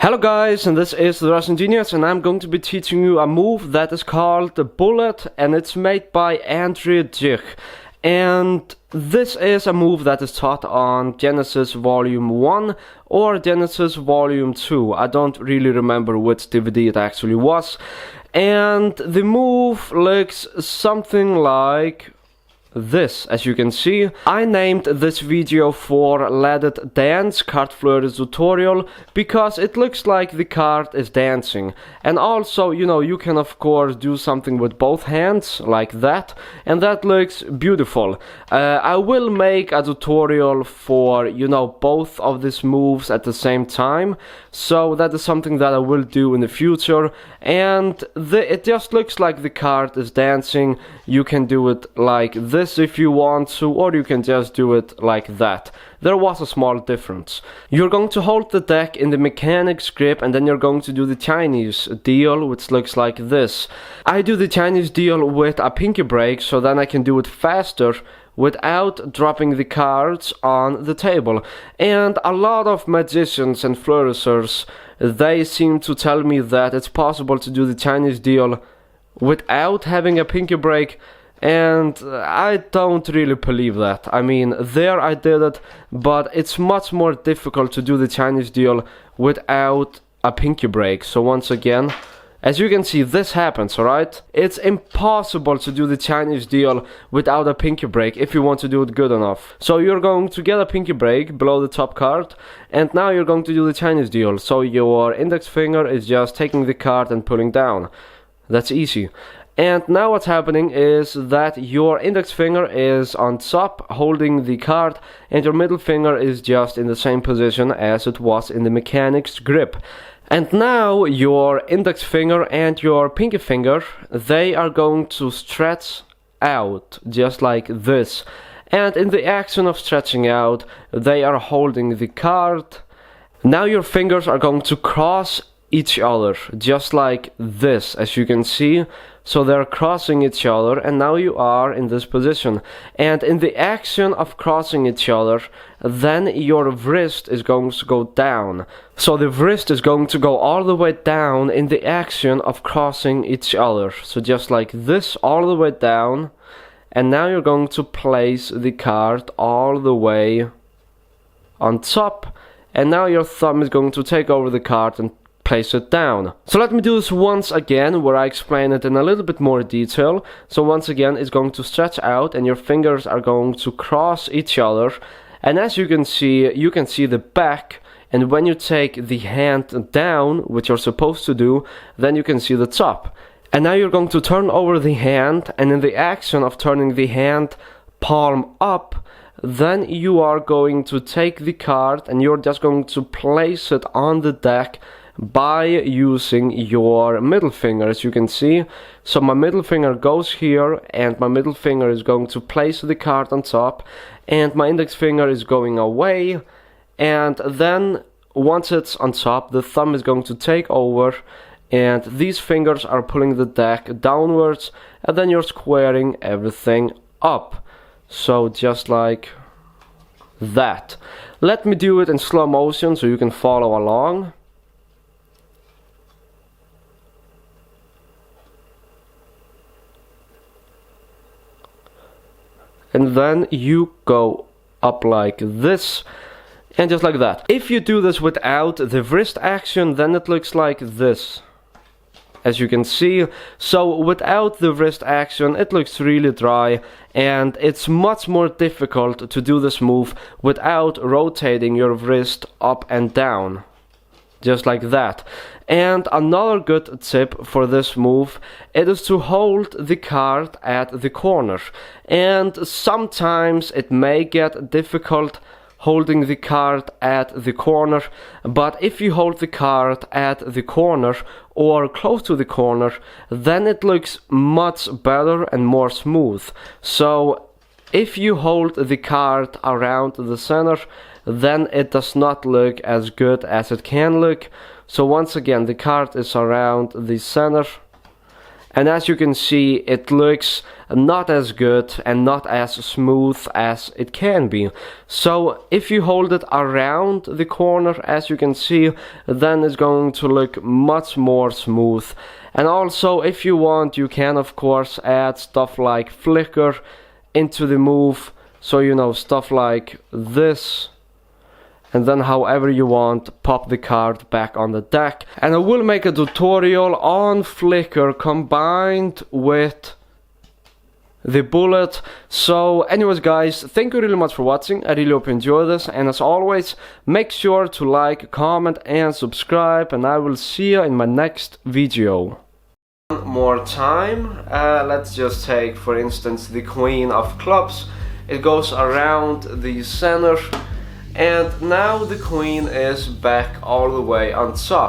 Hello guys, and this is TheRussianGenius, and I'm going to be teaching you a move that is called the bullet, and it's made by Andrei Jikh. And this is a move that is taught on Genesis Volume 1 or Genesis Volume 2. I don't really remember which DVD it actually was. And the move looks something like this. As you can see, I named this video for Let It Dance Card Flourish tutorial because it looks like the card is dancing. And also, you can of course do something with both hands like that, and that looks beautiful. I will make a tutorial for both of these moves at the same time, so that is something that I will do in the future. And it just looks like the card is dancing. You can do it like this if you want to, or you can just do it like that. There was a small difference. You're going to hold the deck in the mechanics grip, and then you're going to do the Chinese deal, which looks like this. I do the Chinese deal with a pinky break, so then I can do it faster without dropping the cards on the table. And a lot of magicians and flourishers, they seem to tell me that it's possible to do the Chinese deal without having a pinky break, and I don't really believe that. I mean, there I did it, but it's much more difficult to do the Chinese deal without a pinky break. So once again, as you can see, this happens, alright? It's impossible to do the Chinese deal without a pinky break if you want to do it good enough. So you're going to get a pinky break below the top card, and now you're going to do the Chinese deal. So your index finger is just taking the card and pulling down. That's easy. And now what's happening is that your index finger is on top holding the card, and your middle finger is just in the same position as it was in the mechanics grip. And now your index finger and your pinky finger, they are going to stretch out just like this. And in the action of stretching out, they are holding the card. Now your fingers are going to cross each other just like this, as you can see. So they're crossing each other, and now you are in this position. And in the action of crossing each other, then your wrist is going to go down. So the wrist is going to go all the way down in the action of crossing each other. So just like this, all the way down. And now you're going to place the card all the way on top. And now your thumb is going to take over the card and place it down. So let me do this once again, where I explain it in a little bit more detail. So once again, it's going to stretch out, and your fingers are going to cross each other. And as you can see the back. And when you take the hand down, which you're supposed to do, then you can see the top. And now you're going to turn over the hand, and in the action of turning the hand palm up, then you are going to take the card, and you're just going to place it on the deck by using your middle finger, as you can see. So my middle finger goes here, and my middle finger is going to place the card on top, and my index finger is going away. And then once it's on top, the thumb is going to take over, and these fingers are pulling the deck downwards, and then you're squaring everything up. So just like that. Let me do it in slow motion so you can follow along. And then you go up like this, and just like that. If you do this without the wrist action, then it looks like this, as you can see. So without the wrist action, it looks really dry, and it's much more difficult to do this move without rotating your wrist up and down. Just like that. And another good tip for this move, it is to hold the card at the corner. And sometimes it may get difficult holding the card at the corner, but if you hold the card at the corner or close to the corner, then it looks much better and more smooth. So if you hold the card around the center, then it does not look as good as it can look. So once again, the card is around the center, And as you can see, it looks not as good and not as smooth as it can be. So if you hold it around the corner, as you can see, then it's going to look much more smooth. And also, if you want, you can of course add stuff like flicker into the move. So, you know, stuff like this. And then however you want, pop the card back on the deck. And I will make a tutorial on flicker combined with the bullet. So anyways guys, thank you really much for watching. I really hope you enjoy this, and as always, make sure to like, comment and subscribe, and I will see you in my next video. One more time, let's just take for instance the Queen of Clubs. It goes around the center, and now the Queen is back all the way on top.